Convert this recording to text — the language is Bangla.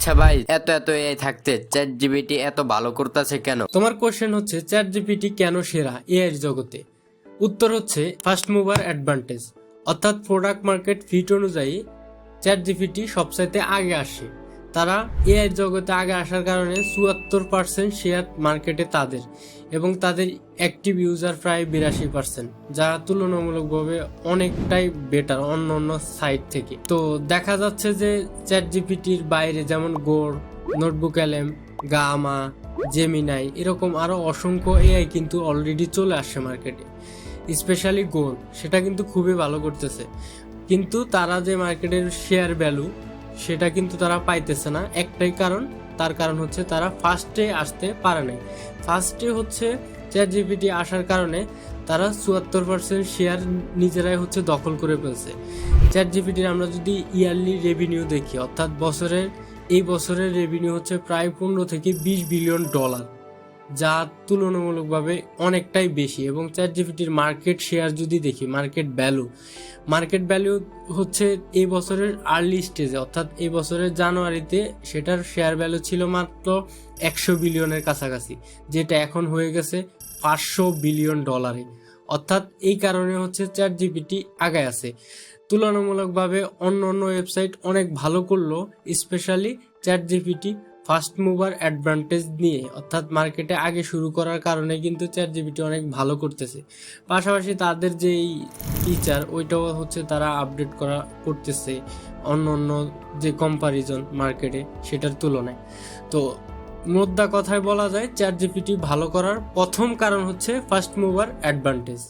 আচ্ছা ভাই, এত এত এআই থাকতে চ্যাট জিপিটি এত ভালো করতেছে কেন? তোমার কোশ্চেন হচ্ছে চ্যাট জিপিটি কেন সেরা এআই জগতে। উত্তর হচ্ছে ফার্স্ট মুভার অ্যাডভান্টেজ, অর্থাৎ প্রোডাক্ট মার্কেট ফিট অনুযায়ী চ্যাট জিপিটি সবচাইতে আগে আসে। তারা এআই জগতে আগে আসার কারণে ৭৪% শেয়ার মার্কেটে তাদের, এবং তাদের অ্যাক্টিভ ইউজার প্রায় ৮২%, যা তুলনামূলকভাবে অনেকটাই বেটার অন্য অন্য সাইট থেকে। তো দেখা যাচ্ছে যে চ্যাট জিপিটির বাইরে যেমন গোর, নোটবুক এলএম, গামা, জেমিনাই এরকম আরো অসংখ্য এআই কিন্তু অলরেডি চলে আসছে মার্কেটে। স্পেশালি গোর সেটা কিন্তু খুবই ভালো করতেছে, কিন্তু তারা যে মার্কেটের শেয়ার ভ্যালু সেটা কিন্তু তারা পাইতেছে না। একটাই কারণ, তার কারণ হচ্ছে তারা ফার্স্টে আসতে পারে নাই। ফার্স্টে হচ্ছে চ্যাট জিপিটি আসার কারণে তারা ৭৪% শেয়ার নিজেরাই হচ্ছে দখল করে ফেলছে। চ্যাট জিপিটির আমরা যদি ইয়ারলি রেভিনিউ দেখি, অর্থাৎ এই বছরের রেভিনিউ হচ্ছে প্রায় ১৫ থেকে ২০ বিলিয়ন ডলার, যা তুলনামূলকভাবে অনেকটাই বেশি। এবং চ্যাট জিপিটির মার্কেট শেয়ার যদি দেখি, মার্কেট ভ্যালু হচ্ছে এই বছরের আর্লি স্টেজে, অর্থাৎ এই বছরের জানুয়ারিতে সেটার শেয়ার ভ্যালু ছিল মাত্র ১০০ বিলিয়নের কাছাকাছি, যেটা এখন হয়ে গেছে ৫০০ বিলিয়ন ডলারে। অর্থাৎ এই কারণে হচ্ছে চ্যাট জিপিটি আগায় আছে। তুলনামূলকভাবে অন্য অন্য ওয়েবসাইট অনেক ভালো করলো, specially chat GPT first mover advantage নিয়ে, অর্থাৎ মার্কেটে আগে শুরু করার কারণে কিন্তু চ্যাট জিপিটি অনেক ভালো করতেছে। পাশাপাশি তাদের যেই ফিচার ওইটাও হচ্ছে তারা আপডেট করতেছে অন্য অন্য যে কম্পারিজন মার্কেটে সেটার তুলনায়। তো মোদ্দা কথায় বলা যায় চ্যাট জিপিটি ভালো করার প্রথম কারণ হচ্ছে ফার্স্ট মুভার অ্যাডভান্টেজ।